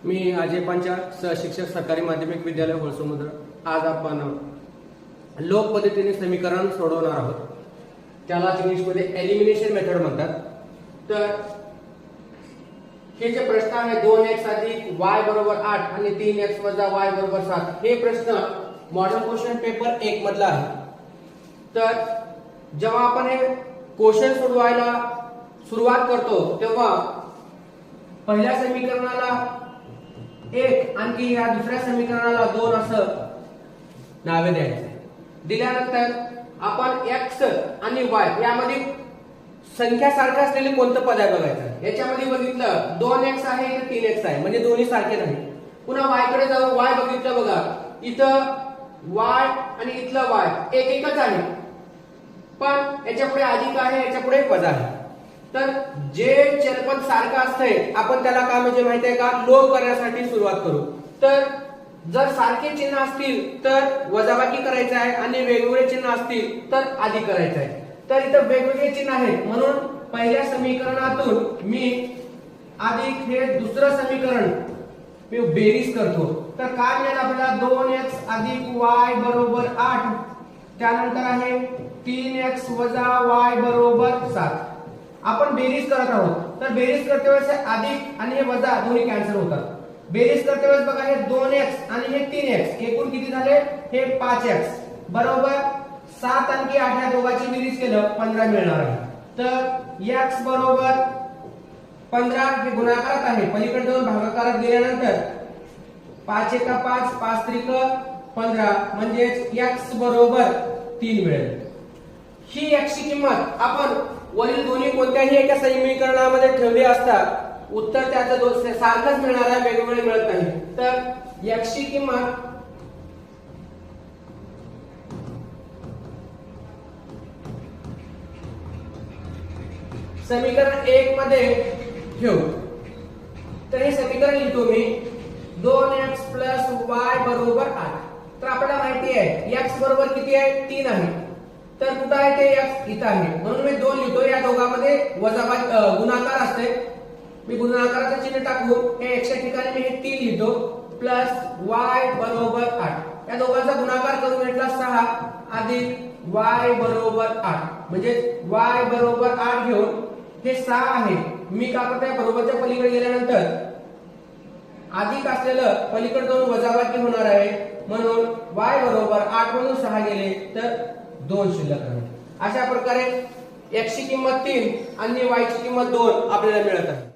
मी अजय पंचाळ, सहशिक्षक सरकारी माध्यमिक विद्यालय होळसमुद्र. आज आपण लोक पद्धतीने समीकरण सोडवणार आहोत. त्याला इंग्लिशमध्ये एलिमिनेशन मेथड म्हणतात. तर हे जे प्रश्न आहे 2x अधिक y बरोबर 8 आणि 3x वजा y बरोबर 7 हे प्रश्न मॉडेल क्वेश्चन पेपर 1 मधला आहे. तर जेव्हा आपण हे क्वेश्चन सोडवायला सुरुवात करतो तेव्हा पहिल्या समीकरणाला 1 आणखी या दुसऱ्या समीकरणाला 2 असं नावे द्यायचे. दिल्यानंतर आपण x आणि y यामध्ये संख्या सारखं असलेले कोणतं पद आहे बघायचं. याच्यामध्ये बघितलं 2x आहे आणि 3x आहे म्हणजे दोन्ही सारखे नाही. पुन्हा y कडे जाऊ, y बघितलं बघा, इथं y आणि इथलं y एकच आहे, पण याच्या पुढे अधिक आहे, याच्या पुढे वजा आहे. तर जे चलपद सारखं असतंय आपण त्याला काय म्हणजे माहिती आहे का, लोप करण्यासाठी सुरुवात करू. तर जर सारखे चिन्ह असतील तर वजाबाकी करायचं आहे आणि वेगवेगळे चिन्ह असतील तर अधिक करायचं आहे. तर इथं वेगवेगळे चिन्ह आहेत म्हणून पहिल्या समीकरणातून मी अधिक हे दुसरं समीकरण मी बेरीज करतो. तर काय मिळेल आपल्याला 2x अधिक y बरोबर 8, त्यानंतर आहे 3x वजा y बरोबर 7. आपण बेरीज करत आहोत. तर बेरीज करते वेळेस अधिक आणि हे वजा दोन्ही कॅन्सल होतात. बेरीज करते वेळेस बघा हे 2x आणि हे 3x एकूण किती झाले, हे 5x बरोबर 7 आणखी 8 या दोघांची बेरीज केलं 15 मिळणार आहे. तर x बरोबर 15 हे गुणाकारात आहे, पलीकडे जाऊन भागाकारात गेल्यानंतर 5 एका 5 5 त्रिक 15 म्हणजे x बरोबर 3 मिळेल. ही x ची किंमत आपण वरील दोन्ही कोणत्याही एका समीकरणामध्ये ठेवली असता उत्तर त्याचं सारखंच मिळणार आहे, वेगवेगळे मिळत नाही. तर x ची किंमत समीकरण 1 मध्ये ठेवू. तर हे समीकरण लिहितो मी 2x y बरोबर 8. तर आपल्याला माहिती आहे x बरोबर किती आहे, 3 आहे. तर कुठं आहे ते x इथं आहे म्हणून मी 2 लिहितो. या दोघांमध्ये वजाबाकी गुणाकार असते, मी गुणाकाराचं चिन्ह टाकून हे x च्या ठिकाणी मी हे 3 लिहितो प्लस y बरोबर 8. या दोघांचा गुणाकार करून भेटला 6 अधिक y बरोबर 8 म्हणजे y बरोबर 8 घेऊन हे 6 आहे. मी काय करतोय, बरोबरच्या पलीकडे गेल्यानंतर अधिक असलेलं पलीकडे जाऊन वजाबाकी होणार आहे म्हणून y बरोबर 8 मधून 6 गेले तर 2 शिल्लक आहे. अशा प्रकारे x ची किंमत 3 आणि y ची किंमत 2 आपल्याला मिळत आहे.